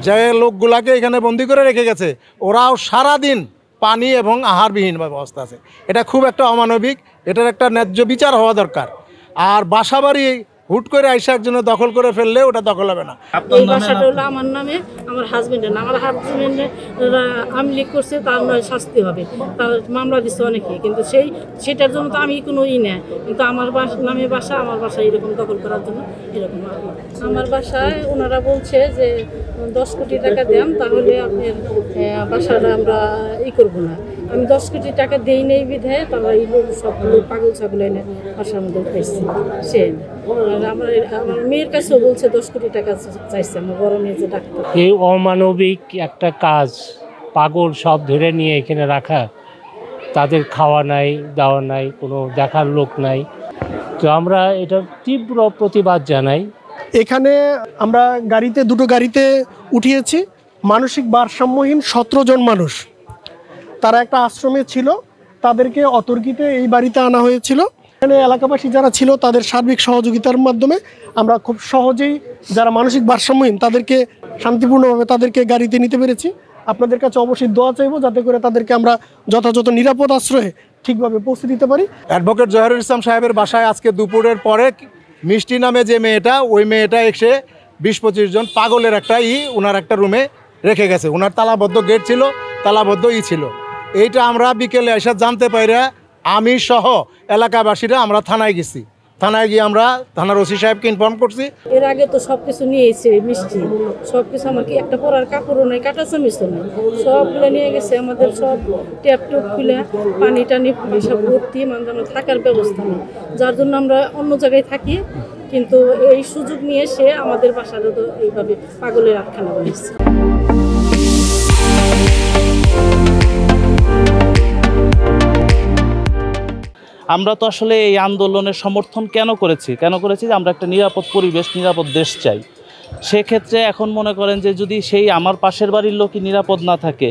যে লোকগুলাকে এখানে বন্দি করে রেখে গেছে ওরাও সারাদিন পানি এবং আহারবিহীন অবস্থা আছে। এটা খুব একটা অমানবিক, এটার একটা ন্যায্য বিচার হওয়া দরকার। আর বাসাবাড়ি হুট করে আইসা একজনে দখল করে ফেললে ওটা দখল হবে না। এই বাসাটা হলো আমার নামে, আমার হাজবেন্ডের নাম। আমার হাজবেন্ডের আমলি করছে, তার নয় শাস্তি হবে, তার মামলা দিচ্ছে অনেকে, কিন্তু সেটার জন্য তো আমি কোনো না, কিন্তু আমার নামে বাসা, আমার বাসা এরকম দখল করার জন্য এরকম। আমার বাসায় ওনারা বলছে যে 10 কোটি টাকা দেন, তাহলে আপনার বাসাটা আমরা করবো না। আমি 10 কোটি টাকা দেই নেই বিধায় তারা এই লোক সবগুলো পাগল ছাগল এনে বাসার মধ্যে উঠাইছে। সে আমার মেয়ের কাছেও বলছে 10 কোটি টাকা চাইছে, আমার বড় মেয়ে যে ডাক্তার। এই অমানবিক একটা কাজ, পাগল সব ধরে নিয়ে এখানে রাখা, তাদের খাওয়া নাই, দাওয়া নাই, কোনো দেখার লোক নাই। তো আমরা এটার তীব্র প্রতিবাদ জানাই। এখানে আমরা দুটো গাড়িতে উঠিয়েছি মানসিক ভারসাম্যহীন 17 জন মানুষ। তারা একটা আশ্রমে ছিল, তাদেরকে অতর্কিতে এই বাড়িতে আনা হয়েছিল। এখানে এলাকাবাসী যারা ছিল তাদের সার্বিক সহযোগিতার মাধ্যমে আমরা খুব সহজেই যারা মানসিক ভারসাম্যহীন তাদেরকে শান্তিপূর্ণভাবে তাদেরকে গাড়িতে নিতে পেরেছি। আপনাদের কাছে অবশ্যই দোয়া চাইবো যাতে করে তাদেরকে আমরা যথাযথ নিরাপদ আশ্রয়ে ঠিকভাবে পৌঁছে দিতে পারি। অ্যাডভোকেট জহিরুল ইসলাম সাহেবের বাসায় আজকে দুপুরের পরে মিষ্টি নামে যে মেয়েটা, ওই মেয়েটা এসে 20-25 জন পাগলের একটা ওনার একটা রুমে রেখে গেছে। ওনার তালাবদ্ধ গেট ছিল, তালাবদ্ধ ছিল। এইটা আমরা বিকেলে এসে জানতে পাইরা আমি সহ এলাকাবাসীরা আমরা থানায় গেছি। থানায় গিয়ে আমরা থানার ওসি সাহেবকে ইনফর্ম করছি। এর আগে তো সবকিছু নিয়েছে, মিষ্টি সবকিছু, আমার কি একটা পরার কাপড়ও নেই, কাটা চামিচও নেই, সবগুলো নিয়ে গেছে। আমাদের সব ট্যাপ টুপ খুলে পানি টানি সব ভর্তি, মানে থাকার ব্যবস্থা নেই, যার জন্য আমরা অন্য জায়গায় থাকি। কিন্তু এই সুযোগ নিয়ে সে আমাদের বাসাটা তো এইভাবে পাগলের আটখানা বানিয়েছে। আমরা তো আসলে এই আন্দোলনের সমর্থন কেন করেছি যে আমরা একটা নিরাপদ পরিবেশ, নিরাপদ দেশ চাই। সেক্ষেত্রে এখন মনে করেন যে যদি আমার পাশের বাড়ির লোকই নিরাপদ না থাকে,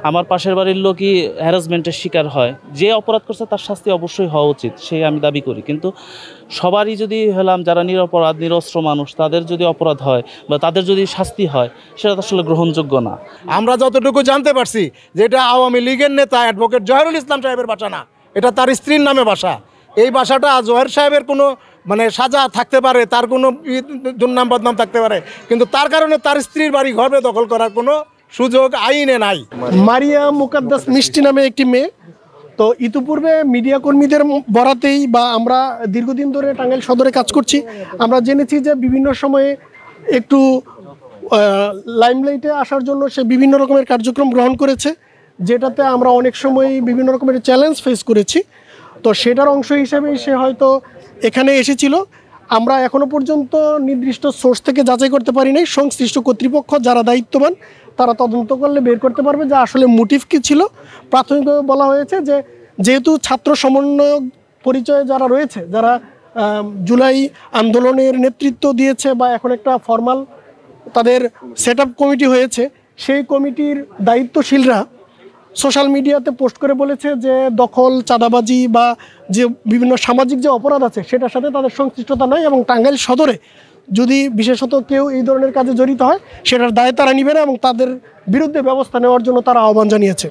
আমার পাশের বাড়ির লোকই হ্যারাসমেন্টের শিকার হয়, যে অপরাধ করছে তার শাস্তি অবশ্যই হওয়া উচিত, আমি দাবি করি। কিন্তু সবারই যদি যারা নিরপরাধ নিরস্ত্র মানুষ, তাদের যদি অপরাধ হয় বা তাদের যদি শাস্তি হয়, সেটা আসলে গ্রহণযোগ্য না। আমরা যতটুকু জানতে পারছি যে এটা আওয়ামী লীগের নেতা অ্যাডভোকেট জহিরুল ইসলাম সাহেবের বাসা না, এটা তার স্ত্রীর নামে বাসা। এই বাসাটা জহের সাহেবের কোনো সাজা থাকতে পারে, তার কোনো দুর্নাম বদনাম থাকতে পারে, কিন্তু তার কারণে তার স্ত্রীর বাড়ি ঘর দখল করার কোনো সুযোগ আইনে নাই। মারিয়া মুকাদ্দাস মিষ্টি নামে একটি মেয়ে। তো ইতিপূর্বে মিডিয়া কর্মীদের বরাতেই বা আমরা দীর্ঘদিন ধরে টাঙ্গাইল সদরে কাজ করছি, আমরা জেনেছি যে বিভিন্ন সময়ে একটু লাইমলাইটে আসার জন্য সে বিভিন্ন রকমের কার্যক্রম গ্রহণ করেছে, যেটাতে আমরা অনেক সময় বিভিন্ন রকমের চ্যালেঞ্জ ফেস করেছি। তো সেটার অংশ হিসেবেই সে হয়তো এখানে এসেছিল। আমরা এখনো পর্যন্ত নির্দিষ্ট সোর্স থেকে যাচাই করতে পারি নাই। সংশ্লিষ্ট কর্তৃপক্ষ যারা দায়িত্ববান তারা তদন্ত করলে বের করতে পারবে যে আসলে মোটিভ কী ছিল। প্রাথমিকভাবে বলা হয়েছে যে যেহেতু ছাত্র সমন্বয়ক পরিচয়ে যারা রয়েছে, যারা জুলাই আন্দোলনের নেতৃত্ব দিয়েছে বা এখন একটা ফর্মাল তাদের সেট আপ কমিটি হয়েছে, সেই কমিটির দায়িত্বশীলরা সোশ্যাল মিডিয়াতে পোস্ট করে বলেছে যে দখল, চাঁদাবাজি বা যে বিভিন্ন সামাজিক যে অপরাধ আছে সেটার সাথে তাদের সংশ্লিষ্টতা নাই, এবং টাঙ্গাইল সদরে যদি বিশেষত কেউ এই ধরনের কাজে জড়িত হয় সেটার দায় তারা নিবে না এবং তাদের বিরুদ্ধে ব্যবস্থা নেওয়ার জন্য তারা আহ্বান জানিয়েছে।